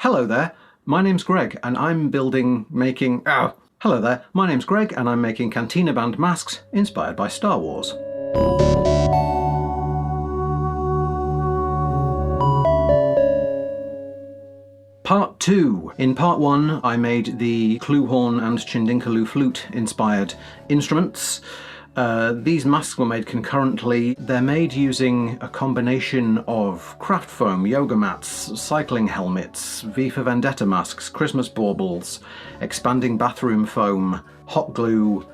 Hello there, my name's Greg and I'm making Cantina Band masks inspired by Star Wars. Part 2. In part 1 I made the clue horn and chindinkaloo flute inspired instruments. These masks were made concurrently. They're made using a combination of craft foam, yoga mats, cycling helmets, V for Vendetta masks, Christmas baubles, expanding bathroom foam, hot glue,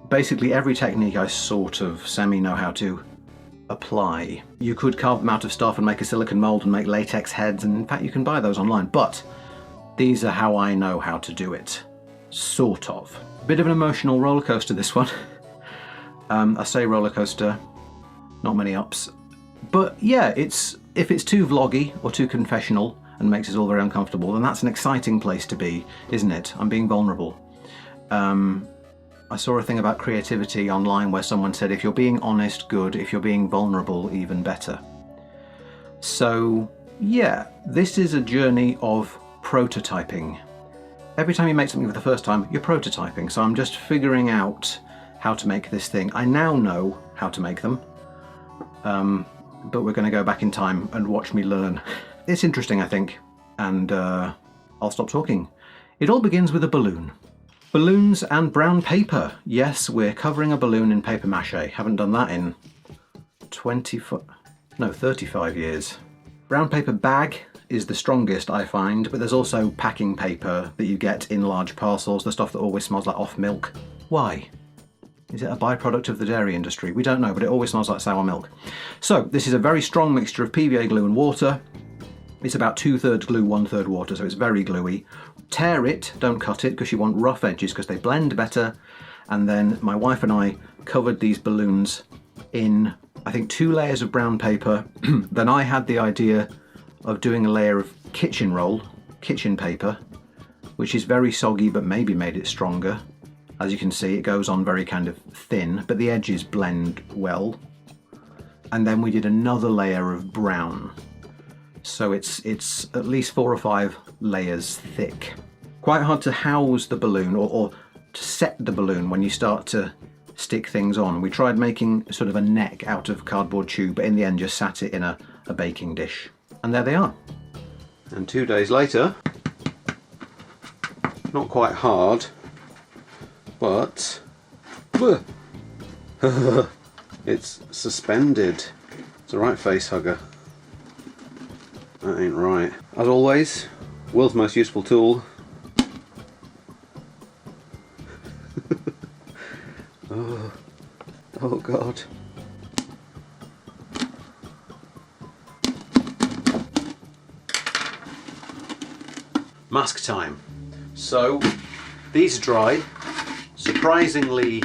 basically every technique I sort of semi-know how to apply. You could carve them out of stuff and make a silicone mold and make latex heads, and in fact you can buy those online, but these are how I know how to do it. Sort of. Bit of an emotional roller coaster, this one. I say roller coaster, not many ups. But yeah, if it's too vloggy or too confessional and makes us all very uncomfortable, then that's an exciting place to be, isn't it? I'm being vulnerable. I saw a thing about creativity online where someone said if you're being honest, good. If you're being vulnerable, even better. So yeah, this is a journey of prototyping. Every time you make something for the first time, you're prototyping. So I'm just figuring out how to make this thing. I now know how to make them, but we're going to go back in time and watch me learn. It's interesting, I think, and I'll stop talking. It all begins with a balloon. Balloons and brown paper. Yes, we're covering a balloon in paper mache. Haven't done that in 35 years. Brown paper bag is the strongest, I find, but there's also packing paper that you get in large parcels, the stuff that always smells like off milk. Why? Is it a byproduct of the dairy industry? We don't know, but it always smells like sour milk. So this is a very strong mixture of PVA glue and water. It's about 2/3 glue, 1/3 water, so it's very gluey. Tear it, don't cut it, because you want rough edges because they blend better. And then my wife and I covered these balloons in, I think, 2 layers of brown paper. Then I had the idea of doing a layer of kitchen paper, which is very soggy but maybe made it stronger. As you can see, it goes on very kind of thin, but the edges blend well. And then we did another layer of brown. So it's at least 4 or 5 layers thick. Quite hard to house the balloon or to set the balloon when you start to stick things on. We tried making sort of a neck out of cardboard tube, but in the end just sat it in a baking dish. And there they are. And 2 days later, not quite hard, but it's suspended. It's a right face hugger. That ain't right. As always, world's most useful tool. Oh God. Mask time. So these dry. Surprisingly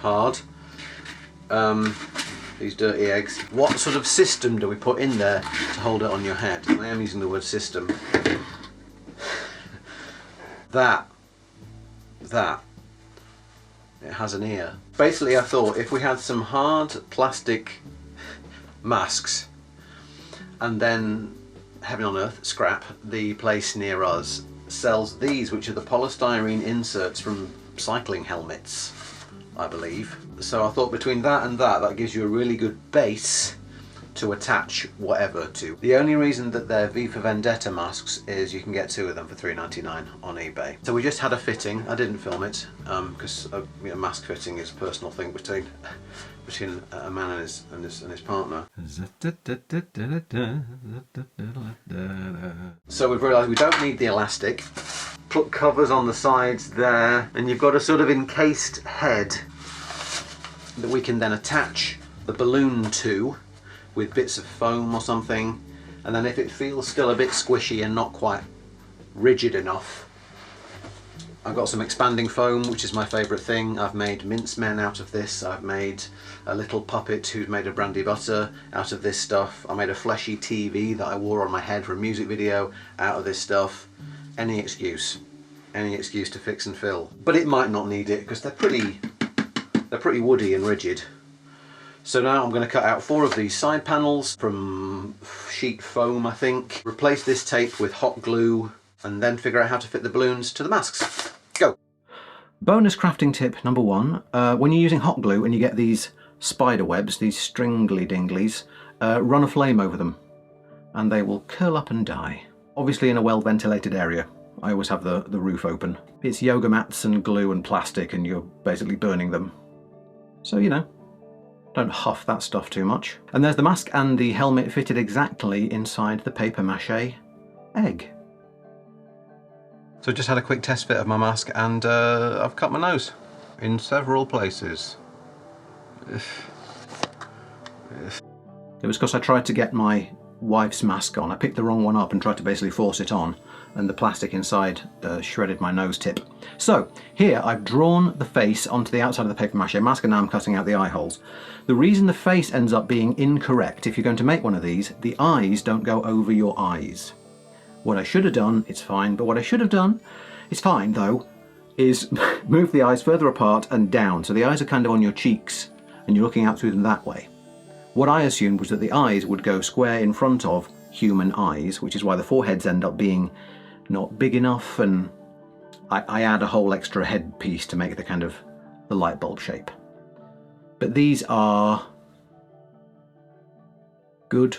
hard. These dirty eggs. What sort of system do we put in there to hold it on your head? I am using the word system. That. It has an ear. Basically I thought if we had some hard plastic masks and then, heaven on earth, scrap, the place near us sells these, which are the polystyrene inserts from cycling helmets, I believe. So I thought between that and that gives you a really good base to attach whatever to. The only reason that they're V for Vendetta masks is you can get 2 of them for $3.99 on eBay. So we just had a fitting. I didn't film it because mask fitting is a personal thing between a man and his partner. So we've realised we don't need the elastic. Put covers on the sides there, and you've got a sort of encased head that we can then attach the balloon to with bits of foam or something, and then if it feels still a bit squishy and not quite rigid enough, I've got some expanding foam, which is my favourite thing. I've made mincemen out of this. I've made a little puppet who's made of brandy butter out of this stuff. I made a fleshy TV that I wore on my head for a music video out of this stuff. Any excuse to fix and fill. But it might not need it because they're pretty woody and rigid. So now I'm going to cut out 4 of these side panels from sheet foam, I think. Replace this tape with hot glue and then figure out how to fit the balloons to the masks. Go! Bonus crafting tip number 1. When you're using hot glue and you get these spider webs, these stringly dinglies, run a flame over them and they will curl up and die. Obviously in a well ventilated area. I always have the roof open. It's yoga mats and glue and plastic and you're basically burning them. So, you know, don't huff that stuff too much. And there's the mask and the helmet fitted exactly inside the paper mache egg. So just had a quick test fit of my mask and I've cut my nose in several places. It was because I tried to get my wife's mask on. I picked the wrong one up and tried to basically force it on, and the plastic inside shredded my nose tip. So here I've drawn the face onto the outside of the paper mache mask and now I'm cutting out the eye holes. The reason the face ends up being incorrect, if you're going to make one of these, the eyes don't go over your eyes. What I should have done, it's fine, but what I should have done, it's fine though, is move the eyes further apart and down. So the eyes are kind of on your cheeks and you're looking out through them that way. What I assumed was that the eyes would go square in front of human eyes, which is why the foreheads end up being not big enough, and I add a whole extra head piece to make the kind of the light bulb shape. But these are good.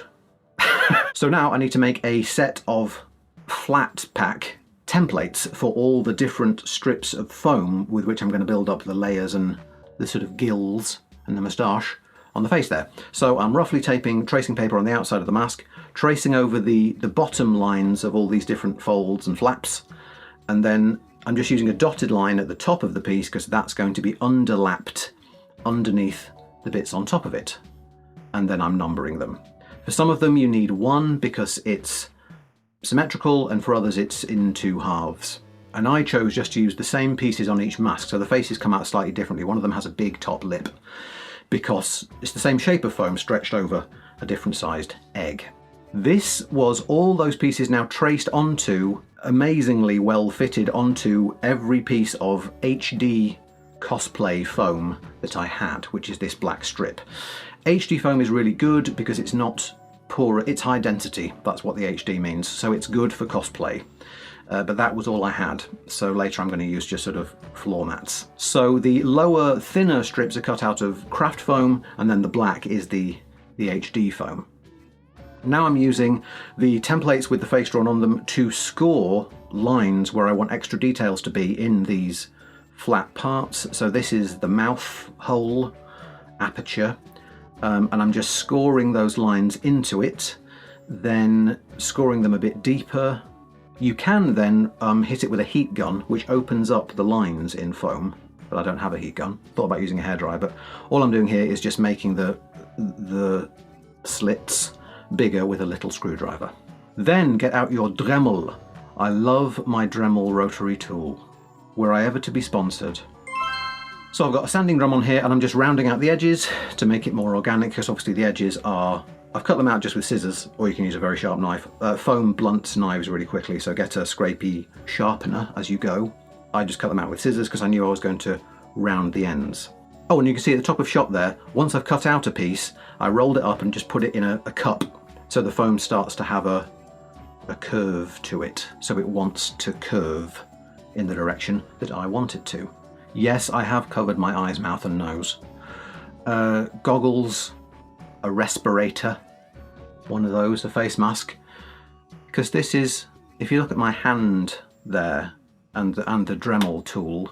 So now I need to make a set of flat pack templates for all the different strips of foam with which I'm going to build up the layers and the sort of gills and the moustache on the face there. So I'm roughly tracing paper on the outside of the mask, tracing over the bottom lines of all these different folds and flaps, and then I'm just using a dotted line at the top of the piece because that's going to be underlapped underneath the bits on top of it, and then I'm numbering them. For some of them you need 1 because it's symmetrical, and for others it's in 2 halves. And I chose just to use the same pieces on each mask, so the faces come out slightly differently. One of them has a big top lip, because it's the same shape of foam stretched over a different sized egg. This was all those pieces now traced onto, amazingly well fitted onto every piece of HD cosplay foam that I had, which is this black strip. HD foam is really good because it's not poor, it's high density, that's what the HD means, so it's good for cosplay. But that was all I had, so later I'm going to use just sort of floor mats. So the lower, thinner strips are cut out of craft foam, and then the black is the HD foam. Now I'm using the templates with the face drawn on them to score lines where I want extra details to be in these flat parts. So this is the mouth hole aperture, and I'm just scoring those lines into it, then scoring them a bit deeper. You can then hit it with a heat gun, which opens up the lines in foam, but I don't have a heat gun. Thought about using a hairdryer, but all I'm doing here is just making the slits bigger with a little screwdriver. Then get out your Dremel. I love my Dremel rotary tool. Were I ever to be sponsored. So I've got a sanding drum on here and I'm just rounding out the edges to make it more organic, because obviously the edges are, I've cut them out just with scissors, or you can use a very sharp knife. Foam blunts knives really quickly, so get a scrapey sharpener as you go. I just cut them out with scissors because I knew I was going to round the ends. Oh, and you can see at the top of shot there, once I've cut out a piece, I rolled it up and just put it in a cup, so the foam starts to have a curve to it, so it wants to curve in the direction that I want it to. Yes, I have covered my eyes, mouth and nose. Goggles, a respirator, one of those, a face mask, because this is, if you look at my hand there and the Dremel tool,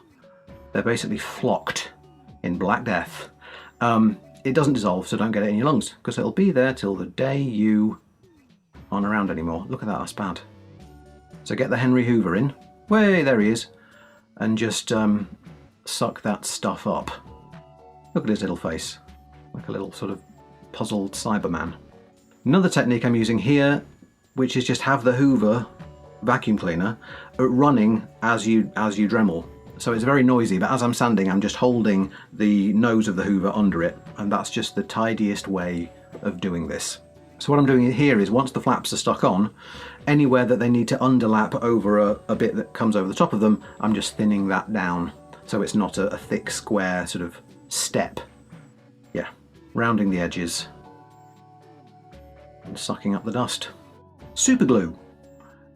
they're basically flocked in Black Death. It doesn't dissolve, so don't get it in your lungs, because it'll be there till the day you aren't around anymore. Look at that, that's bad. So get the Henry Hoover in, way, there he is, and just suck that stuff up. Look at his little face, like a little sort of puzzled Cyberman. Another technique I'm using here, which is just have the Hoover vacuum cleaner running as you Dremel. So it's very noisy, but as I'm sanding, I'm just holding the nose of the Hoover under it, and that's just the tidiest way of doing this. So what I'm doing here is, once the flaps are stuck on, anywhere that they need to underlap over a bit that comes over the top of them, I'm just thinning that down, so it's not a thick square sort of step. Yeah, rounding the edges. and sucking up the dust. Super glue.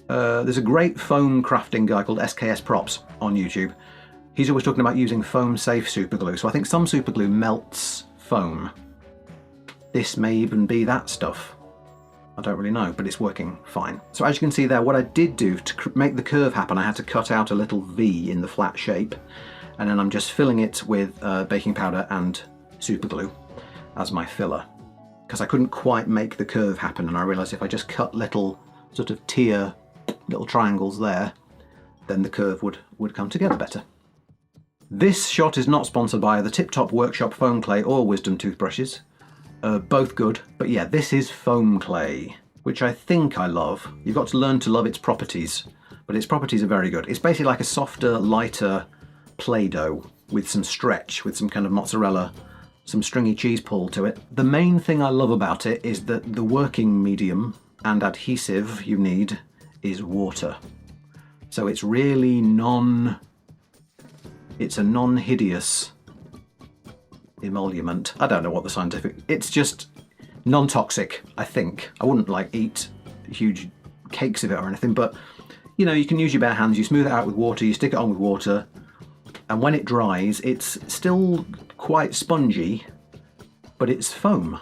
There's a great foam crafting guy called SKS Props on YouTube. He's always talking about using foam-safe super glue. So I think some super glue melts foam. This may even be that stuff. I don't really know, but it's working fine. So as you can see there, what I did do to make the curve happen, I had to cut out a little V in the flat shape, and then I'm just filling it with baking powder and super glue as my filler, because I couldn't quite make the curve happen, and I realised if I just cut little sort of tier, little triangles there, then the curve would come together better. This shot is not sponsored by the Tip Top Workshop foam clay or Wisdom toothbrushes. Both good, but yeah, this is foam clay, which I think I love. You've got to learn to love its properties, but its properties are very good. It's basically like a softer, lighter Play-Doh with some stretch, with some kind of mozzarella, some stringy cheese pull to it. The main thing I love about it is that the working medium and adhesive you need is water. So it's really it's a non-hideous emolument. I don't know what the scientific... It's just non-toxic, I think. I wouldn't like eat huge cakes of it or anything, but you know, you can use your bare hands, you smooth it out with water, you stick it on with water, and when it dries, it's still quite spongy, but it's foam.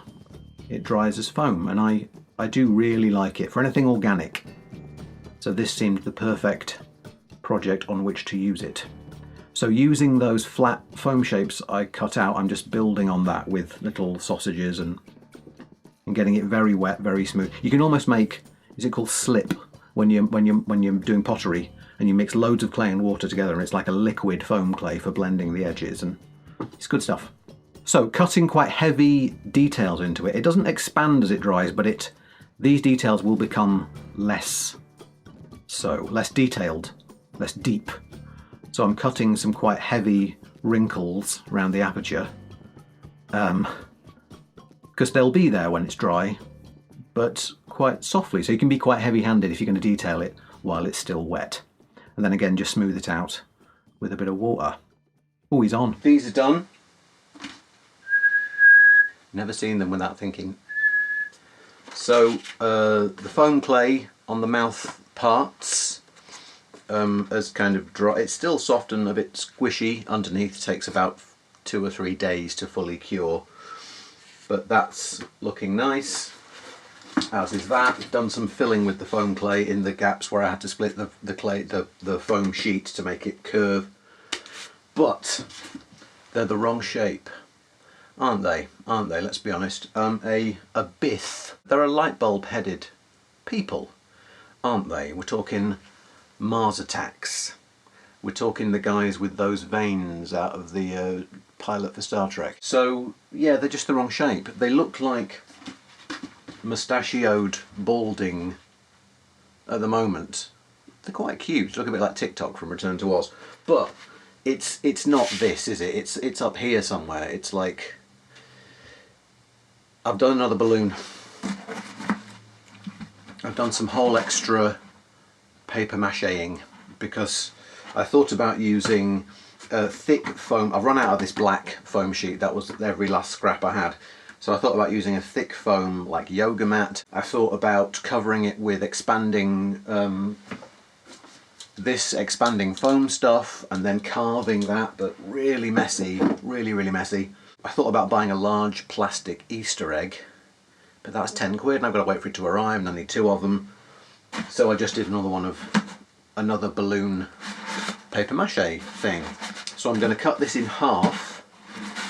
It dries as foam, and I do really like it for anything organic. So this seemed the perfect project on which to use it. So using those flat foam shapes I cut out, I'm just building on that with little sausages and getting it very wet, very smooth. You can almost make, is it called slip, when you're doing pottery and you mix loads of clay and water together, and it's like a liquid foam clay for blending the edges, and it's good stuff. So cutting quite heavy details into it. It doesn't expand as it dries, but these details will become less detailed, less deep. So I'm cutting some quite heavy wrinkles around the aperture, because they'll be there when it's dry, but quite softly. So you can be quite heavy-handed if you're going to detail it while it's still wet. And then again, just smooth it out with a bit of water. Oh, he's on. These are done. Never seen them without thinking. So the foam clay on the mouth parts has kind of dry. It's still soft and a bit squishy underneath. It takes about 2 or 3 days to fully cure, but that's looking nice, as is that. Done some filling with the foam clay in the gaps where I had to split the foam sheet to make it curve, but they're the wrong shape, aren't they? Let's be honest. A bith. They're a light bulb headed people, aren't they? We're talking Mars Attacks. We're talking the guys with those veins out of the pilot for Star Trek. So yeah, they're just the wrong shape. They look like mustachioed balding at the moment. They're quite cute. Look a bit like TikTok from Return to Oz. But it's not this, is it? It's up here somewhere. It's like, I've done another balloon. I've done some whole extra paper macheing because I thought about using thick foam. I've run out of this black foam sheet. That was every last scrap I had. So I thought about using a thick foam like yoga mat. I thought about covering it with expanding this expanding foam stuff and then carving that, but really messy, really messy. I thought about buying a large plastic Easter egg, but that's 10 quid and I've got to wait for it to arrive and I need 2 of them. So I just did another balloon paper mache thing. So I'm going to cut this in half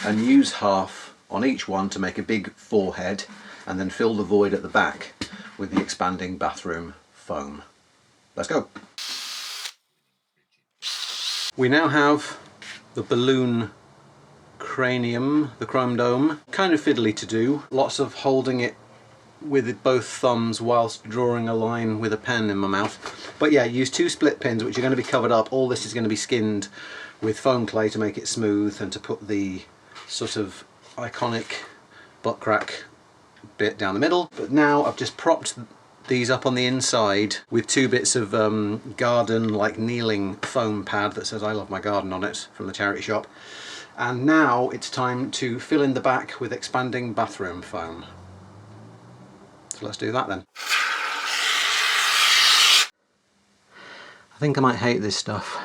and use half on each one to make a big forehead, and then fill the void at the back with the expanding bathroom foam. Let's go. We now have the balloon cranium, the chrome dome. Kind of fiddly to do. Lots of holding it with both thumbs whilst drawing a line with a pen in my mouth. But yeah, use 2 split pins which are going to be covered up. All this is going to be skinned with foam clay to make it smooth and to put the sort of iconic butt crack bit down the middle. But now I've just propped these up on the inside with 2 bits of garden like kneeling foam pad that says I love my garden on it from the charity shop. And now it's time to fill in the back with expanding bathroom foam. So let's do that then. I think I might hate this stuff.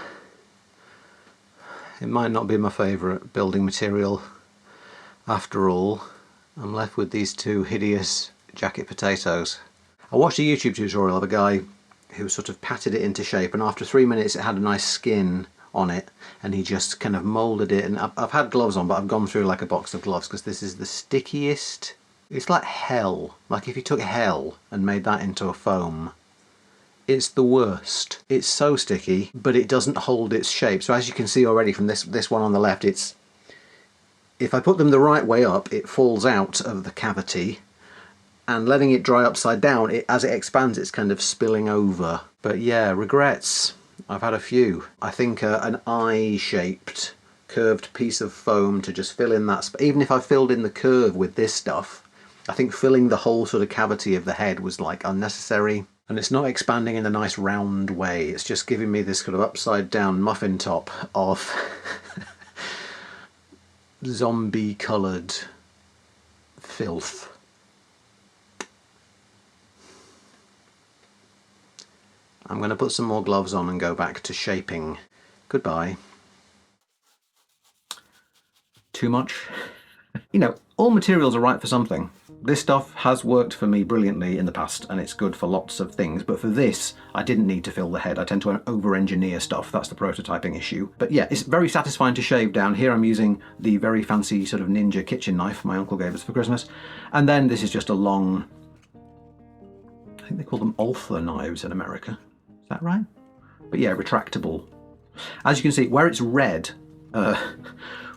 It might not be my favourite building material after all. I'm left with these two hideous jacket potatoes. I watched a YouTube tutorial of a guy who sort of patted it into shape, and after 3 minutes it had a nice skin on it, and he just kind of moulded it. And I've had gloves on, but I've gone through like a box of gloves because this is the stickiest. It's like hell. Like if you took hell and made that into a foam. It's the worst. It's so sticky, but it doesn't hold its shape. So as you can see already from this one on the left, it's, if I put them the right way up, it falls out of the cavity, and letting it dry upside down, as it expands, it's kind of spilling over. But yeah, regrets. I've had a few. I think an eye-shaped curved piece of foam to just fill in that, even if I filled in the curve with this stuff, I think filling the whole sort of cavity of the head was like unnecessary. And it's not expanding in a nice round way, it's just giving me this kind of upside down muffin top of zombie coloured filth. I'm going to put some more gloves on and go back to shaping. Goodbye. Too much? You know, all materials are right for something. This stuff has worked for me brilliantly in the past, and it's good for lots of things, but for this, I didn't need to fill the head. I tend to over-engineer stuff, that's the prototyping issue. But yeah, it's very satisfying to shave down. Here I'm using the very fancy sort of ninja kitchen knife my uncle gave us for Christmas, and then this is just a long, I think they call them Alpha knives in America. Is that right? But yeah, retractable. As you can see, where it's red,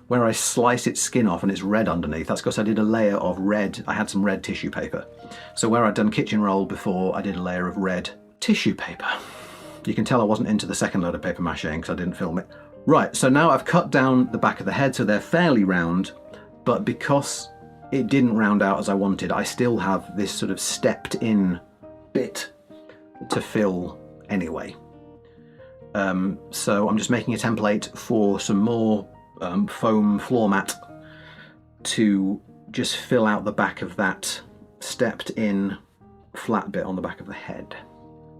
where I slice its skin off and it's red underneath, that's because I did a layer of red, I had some red tissue paper. So where I'd done kitchen roll before, I did a layer of red tissue paper. You can tell I wasn't into the second load of paper mache because I didn't film it. Right, so now I've cut down the back of the head so they're fairly round, but because it didn't round out as I wanted, I still have this sort of stepped in bit to fill anyway. So I'm just making a template for some more foam floor mat to just fill out the back of that stepped in flat bit on the back of the head.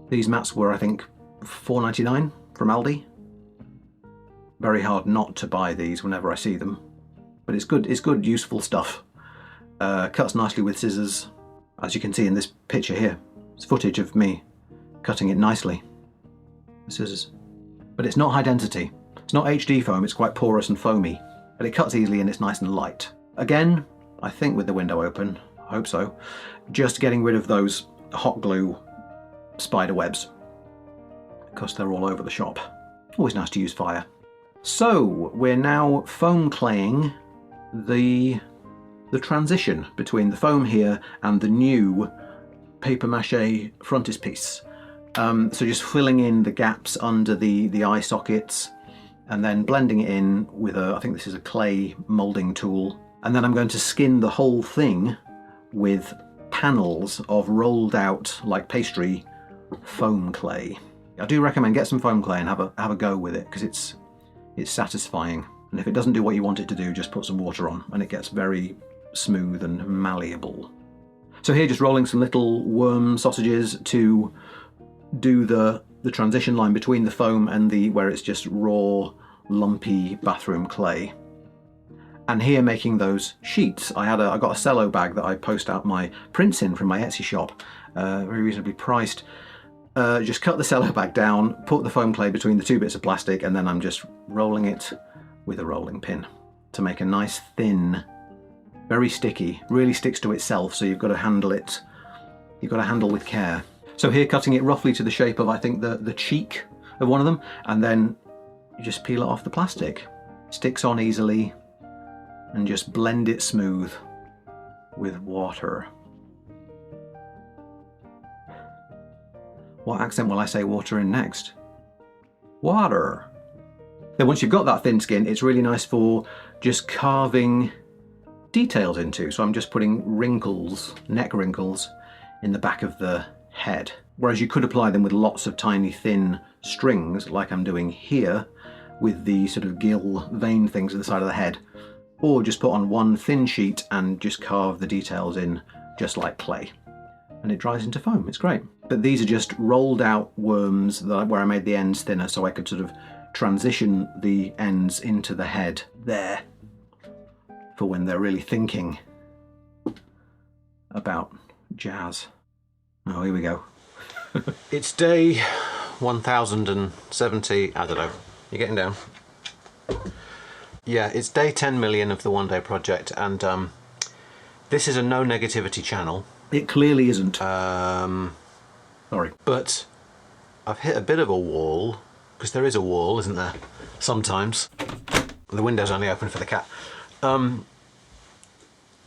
These mats were, I think, $4.99 from Aldi. Very hard not to buy these whenever I see them, but it's good, useful stuff. Cuts nicely with scissors, as you can see in this picture here. It's footage of me cutting it nicely with scissors. But it's not high density. It's not HD foam, it's quite porous and foamy, but it cuts easily and it's nice and light. Again, I think with the window open, I hope so, just getting rid of those hot glue spider webs, because they're all over the shop. Always nice to use fire. So, we're now foam claying the transition between the foam here and the new paper mache frontispiece. So just filling in the gaps under the eye sockets, and then blending it in with I think this is a clay moulding tool. And then I'm going to skin the whole thing with panels of rolled out, like pastry, foam clay. I do recommend get some foam clay and have a go with it, because it's satisfying. And if it doesn't do what you want it to do, just put some water on and it gets very smooth and malleable. So here, just rolling some little worm sausages to do the transition line between the foam and where it's just raw, lumpy bathroom clay. And here making those sheets. I got a cello bag that I post out my prints in from my Etsy shop, very reasonably priced. Just cut the cello bag down, put the foam clay between the two bits of plastic, and then I'm just rolling it with a rolling pin to make a nice thin, very sticky, really sticks to itself, so you've got to handle it, you've got to handle with care. So here, cutting it roughly to the shape of, I think, the cheek of one of them, and then you just peel it off the plastic. Sticks on easily, and just blend it smooth with water. What accent will I say water in next? Water. Then once you've got that thin skin, it's really nice for just carving details into. So I'm just putting wrinkles, neck wrinkles, in the back of the head. Whereas you could apply them with lots of tiny thin strings, like I'm doing here, with the sort of gill vein things at the side of the head. Or just put on one thin sheet and just carve the details in just like clay. and it dries into foam. It's great. But these are just rolled out worms where I made the ends thinner so I could sort of transition the ends into the head there for when they're really thinking about jazz. Oh, here we go. It's day 1070, I don't know, you're getting down. Yeah, it's day 10 million of the one day project, and this is a no negativity channel. It clearly isn't. Sorry. But I've hit a bit of a wall, because there is a wall, isn't there? Sometimes. The window's only open for the cat. An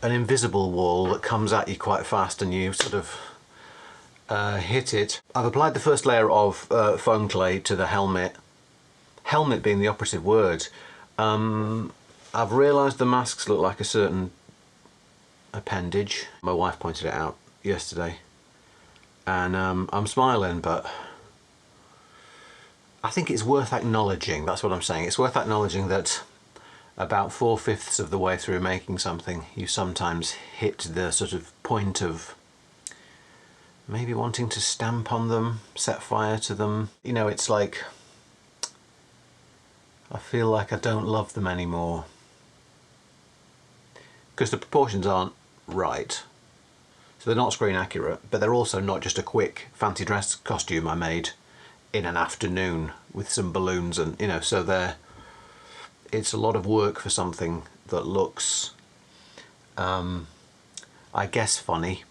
invisible wall that comes at you quite fast and you sort of hit it. I've applied the first layer of foam clay to the helmet. Helmet being the operative word. I've realised the masks look like a certain appendage. My wife pointed it out yesterday. And I'm smiling, but I think it's worth acknowledging, that's what I'm saying. It's worth acknowledging that about 4/5 of the way through making something, you sometimes hit the sort of point of maybe wanting to stamp on them, set fire to them. You know, it's like, I feel like I don't love them anymore. Because the proportions aren't right. So they're not screen accurate, but they're also not just a quick fancy dress costume I made in an afternoon with some balloons and, you know, so it's a lot of work for something that looks, I guess, funny.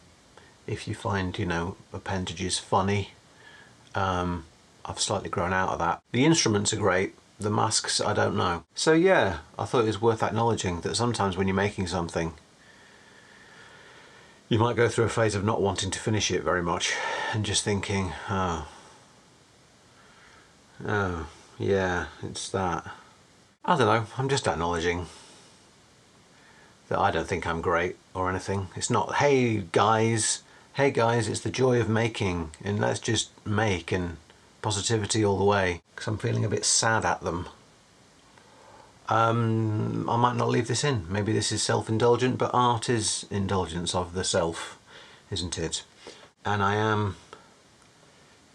If you find, you know, appendages funny. I've slightly grown out of that. The instruments are great, the masks I don't know. So yeah, I thought it was worth acknowledging that sometimes when you're making something, you might go through a phase of not wanting to finish it very much and just thinking, oh yeah, it's that. I don't know, I'm just acknowledging that I don't think I'm great or anything. It's not, hey guys, it's the joy of making and let's just make and positivity all the way. Because I'm feeling a bit sad at them. I might not leave this in. Maybe this is self-indulgent, but art is indulgence of the self, isn't it? And I am,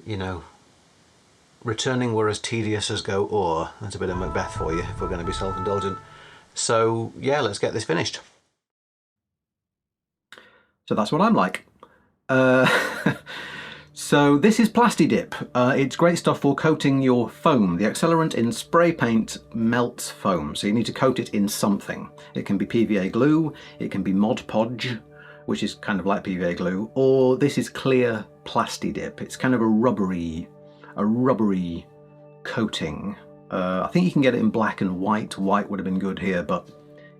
you know, returning were as tedious as go o'er. That's a bit of Macbeth for you if we're going to be self-indulgent. So yeah, let's get this finished. So that's what I'm like. So this is Plasti-Dip. It's great stuff for coating your foam. The accelerant in spray paint melts foam, so you need to coat it in something. It can be PVA glue, it can be Mod Podge, which is kind of like PVA glue, or this is clear Plasti-Dip. It's kind of a rubbery coating. I think you can get it in black and white. White would have been good here, but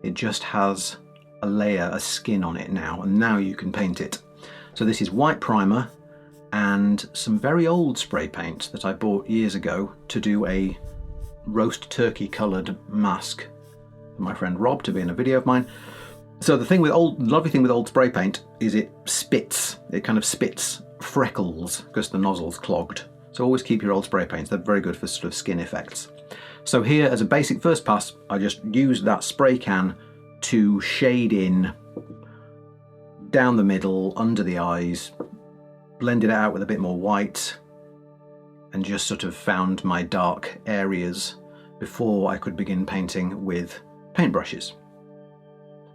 it just has a layer, a skin on it now, and now you can paint it. So this is white primer and some very old spray paint that I bought years ago to do a roast turkey coloured mask for my friend Rob to be in a video of mine. So the lovely thing with old spray paint is it kind of spits freckles because the nozzle's clogged. So always keep your old spray paints, they're very good for sort of skin effects. So here as a basic first pass, I just used that spray can to shade in down the middle, under the eyes, blended it out with a bit more white, and just sort of found my dark areas before I could begin painting with paintbrushes.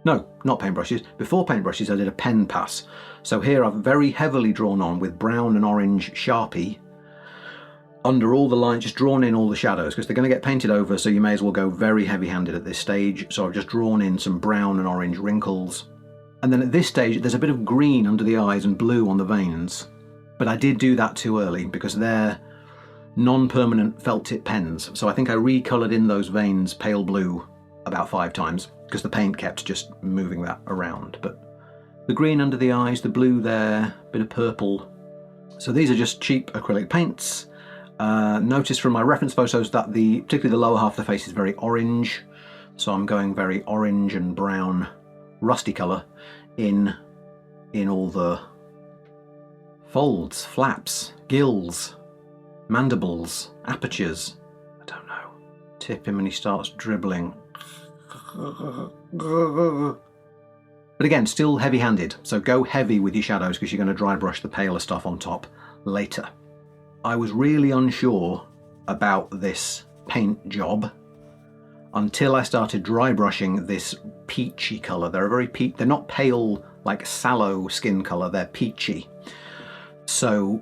No, not paintbrushes. Before paintbrushes I did a pen pass. So here I've very heavily drawn on with brown and orange Sharpie under all the lines, just drawn in all the shadows because they're going to get painted over, so you may as well go very heavy-handed at this stage. So I've just drawn in some brown and orange wrinkles. And then at this stage there's a bit of green under the eyes and blue on the veins. But I did do that too early because they're non-permanent felt tip pens. So I think I recoloured in those veins pale blue about 5 times because the paint kept just moving that around. But the green under the eyes, the blue there, a bit of purple. So these are just cheap acrylic paints. Notice from my reference photos that particularly the lower half of the face is very orange. So I'm going very orange and brown, rusty colour in all the folds, flaps, gills, mandibles, apertures. I don't know. Tip him and he starts dribbling. But again, still heavy-handed, so go heavy with your shadows because you're going to dry brush the paler stuff on top later. I was really unsure about this paint job until I started dry brushing this peachy colour. They're not pale like sallow skin colour, they're peachy. So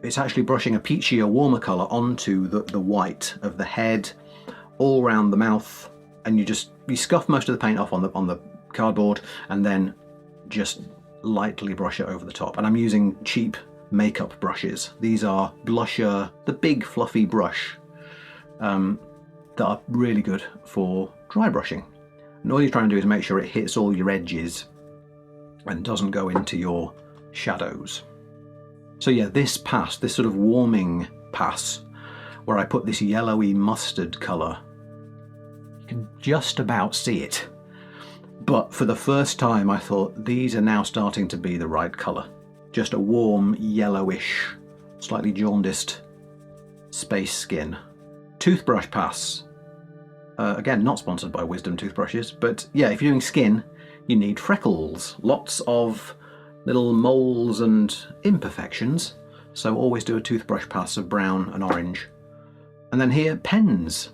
it's actually brushing a peachier, warmer colour onto the white of the head, all around the mouth, and you scuff most of the paint off on the cardboard and then just lightly brush it over the top. And I'm using cheap makeup brushes. These are Blusher, the big fluffy brush that are really good for dry brushing. And all you're trying to do is make sure it hits all your edges and doesn't go into your shadows. So yeah, this sort of warming pass, where I put this yellowy mustard colour, you can just about see it. But for the first time I thought these are now starting to be the right colour. Just a warm, yellowish, slightly jaundiced space skin. Toothbrush pass. Again, not sponsored by Wisdom toothbrushes, but yeah, if you're doing skin, you need freckles. Lots of little moles and imperfections. So always do a toothbrush pass of brown and orange. And then here, pens.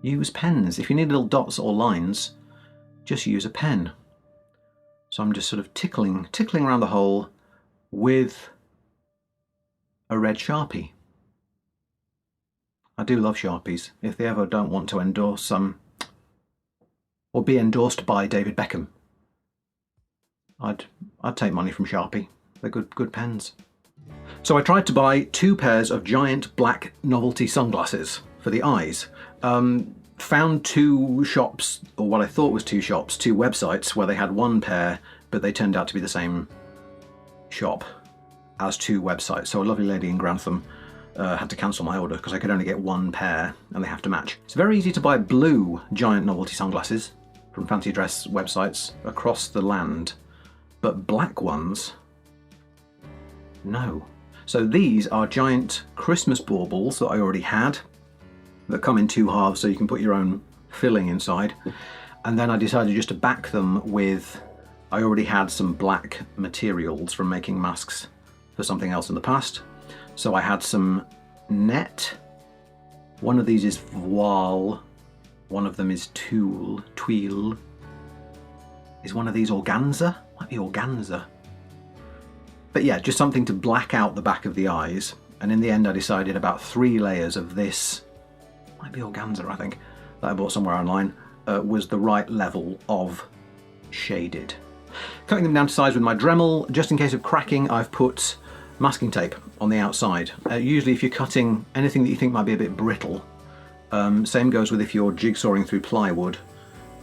Use pens. If you need little dots or lines, just use a pen. So I'm just sort of tickling around the hole with a red Sharpie. I do love Sharpies. If they ever don't want to endorse some, or be endorsed by David Beckham, I'd take money from Sharpie. They're good pens. So I tried to buy 2 pairs of giant black novelty sunglasses for the eyes. Found 2 shops, or what I thought was 2 shops, 2 websites where they had 1 pair, but they turned out to be the same shop as 2 websites. So a lovely lady in Grantham had to cancel my order because I could only get 1 pair and they have to match. It's very easy to buy blue giant novelty sunglasses from fancy dress websites across the land, but black ones, no. So these are giant Christmas baubles that I already had, that come in 2 halves so you can put your own filling inside. And then I decided just to back them with, I already had some black materials from making masks for something else in the past. So I had some net. One of these is voile. One of them is tulle. Is one of these organza? Might be organza. But yeah, just something to black out the back of the eyes. And in the end I decided about 3 layers of this, might be organza I think, that I bought somewhere online, was the right level of shaded. Cutting them down to size with my Dremel. Just in case of cracking, I've put masking tape on the outside. Usually if you're cutting anything that you think might be a bit brittle, same goes with if you're jigsawing through plywood.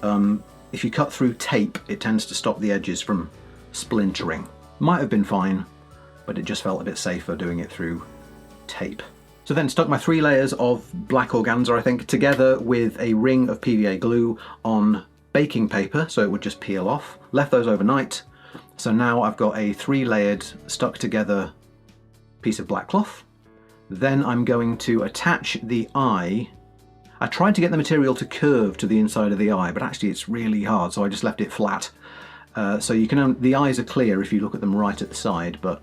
If you cut through tape, it tends to stop the edges from splintering. Might have been fine, but it just felt a bit safer doing it through tape. So then stuck my 3 layers of black organza, I think, together with a ring of PVA glue on baking paper so it would just peel off. Left those overnight. So now I've got a 3-layered stuck together piece of black cloth. Then I'm going to attach the eye. I tried to get the material to curve to the inside of the eye, but actually it's really hard, so I just left it flat. So you can, the eyes are clear if you look at them right at the side, but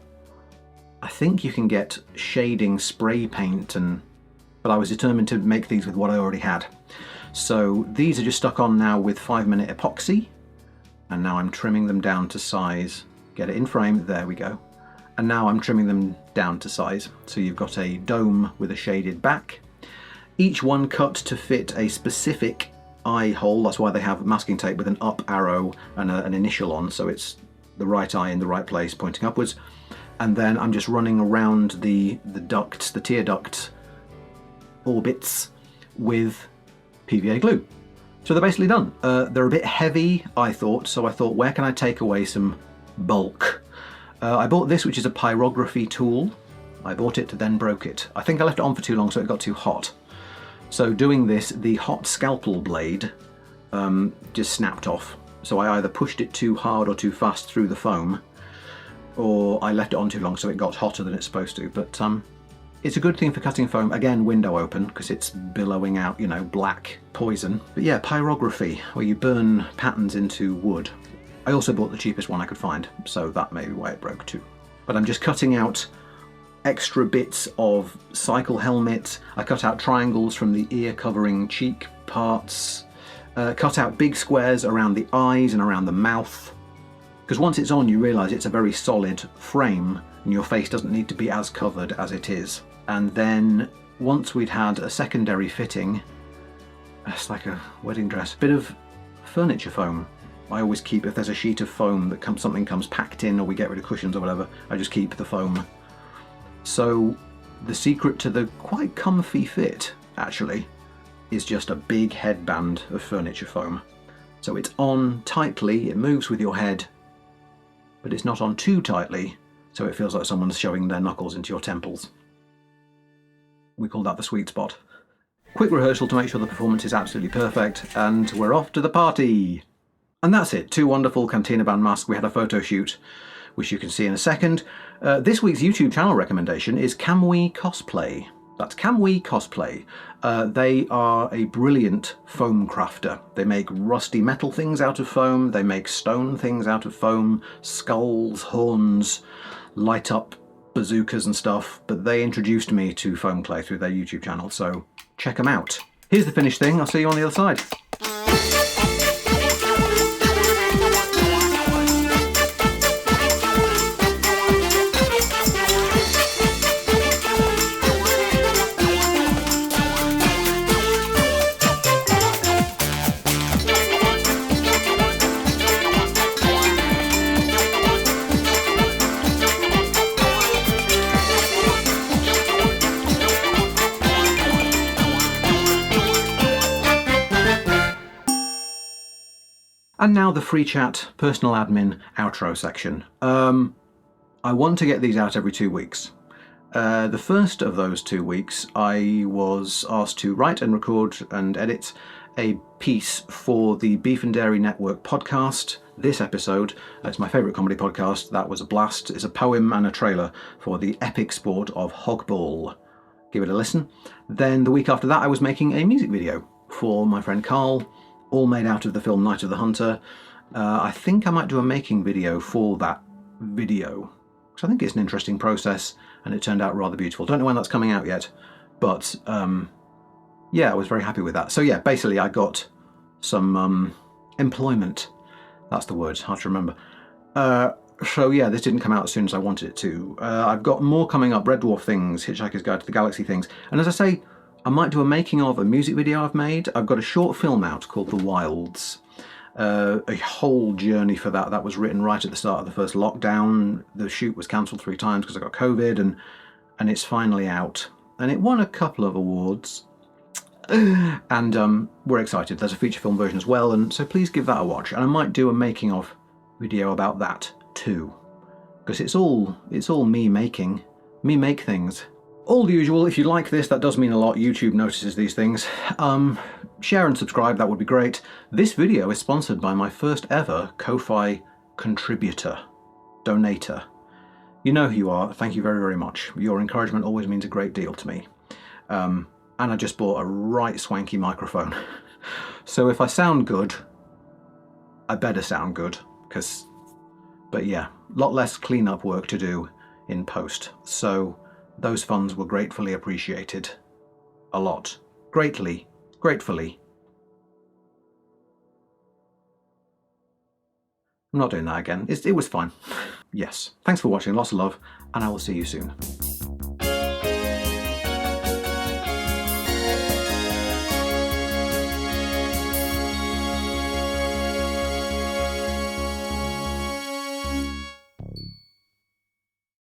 I think you can get shading spray paint, but I was determined to make these with what I already had. So these are just stuck on now with 5-minute epoxy, and now I'm trimming them down to size. Get it in frame, there we go. And now I'm trimming them down to size. So you've got a dome with a shaded back. Each one cut to fit a specific eye hole. That's why they have masking tape with an up arrow and an initial on, so it's the right eye in the right place pointing upwards. And then I'm just running around the ducts, the tear duct orbits with PVA glue. So they're basically done. They're a bit heavy, I thought, so I thought, where can I take away some bulk? I bought this, which is a pyrography tool. I bought it, then broke it. I think I left it on for too long, so it got too hot. So doing this, the hot scalpel blade just snapped off. So I either pushed it too hard or too fast through the foam, or I left it on too long so it got hotter than it's supposed to. But it's a good thing for cutting foam. Again, window open, because it's billowing out, you know, black poison. But yeah, pyrography, where you burn patterns into wood. I also bought the cheapest one I could find, so that may be why it broke too. But I'm just cutting out extra bits of cycle helmet. I cut out triangles from the ear covering cheek parts, cut out big squares around the eyes and around the mouth. Because once it's on, you realise it's a very solid frame and your face doesn't need to be as covered as it is. And then once we'd had a secondary fitting, it's like a wedding dress, bit of furniture foam. I always keep, if there's a sheet of foam that something comes packed in, or we get rid of cushions or whatever, I just keep the foam. So the secret to the quite comfy fit, actually, is just a big headband of furniture foam. So it's on tightly, it moves with your head, but it's not on too tightly, so it feels like someone's shoving their knuckles into your temples. We call that the sweet spot. Quick rehearsal to make sure the performance is absolutely perfect, and we're off to the party! And that's it, 2 wonderful Cantina Band masks. We had a photo shoot, which you can see in a second. This week's YouTube channel recommendation is Can We Cosplay. That's Can We Cosplay. They are a brilliant foam crafter. They make rusty metal things out of foam, they make stone things out of foam, skulls, horns, light up bazookas and stuff, but they introduced me to foam clay through their YouTube channel, so check them out. Here's the finished thing, I'll see you on the other side. And now the free chat, personal admin, outro section. I want to get these out every 2 weeks. The first of those 2 weeks, I was asked to write and record and edit a piece for the Beef and Dairy Network podcast. This episode, it's my favourite comedy podcast, that was a blast. It's a poem and a trailer for the epic sport of hogball. Give it a listen. Then the week after that, I was making a music video for my friend Carl, all made out of the film Night of the Hunter. I think I might do a making video for that video, because I think it's an interesting process and it turned out rather beautiful. Don't know when that's coming out yet, but yeah, I was very happy with that. So yeah, basically I got some employment. That's the word, hard to remember. So yeah, this didn't come out as soon as I wanted it to. I've got more coming up, Red Dwarf things, Hitchhiker's Guide to the Galaxy things, and as I say, I might do a making of a music video I've made. I've got a short film out called The Wilds. A whole journey for that. That was written right at the start of the first lockdown. The shoot was cancelled 3 times because I got COVID, and it's finally out. And it won a couple of awards. And we're excited. There's a feature film version as well, and so please give that a watch. And I might do a making of video about that too, because it's all me make things. All the usual. If you like this, that does mean a lot. YouTube notices these things. Share and subscribe, that would be great. This video is sponsored by my first ever Ko-Fi contributor, donator. You know who you are. Thank you very, very much. Your encouragement always means a great deal to me. And I just bought a right swanky microphone. So if I sound good, I better sound good, but yeah, a lot less cleanup work to do in post. So those funds were gratefully appreciated. A lot. Gratefully. I'm not doing that again. It was fine. Yes. Thanks for watching. Lots of love, and I will see you soon.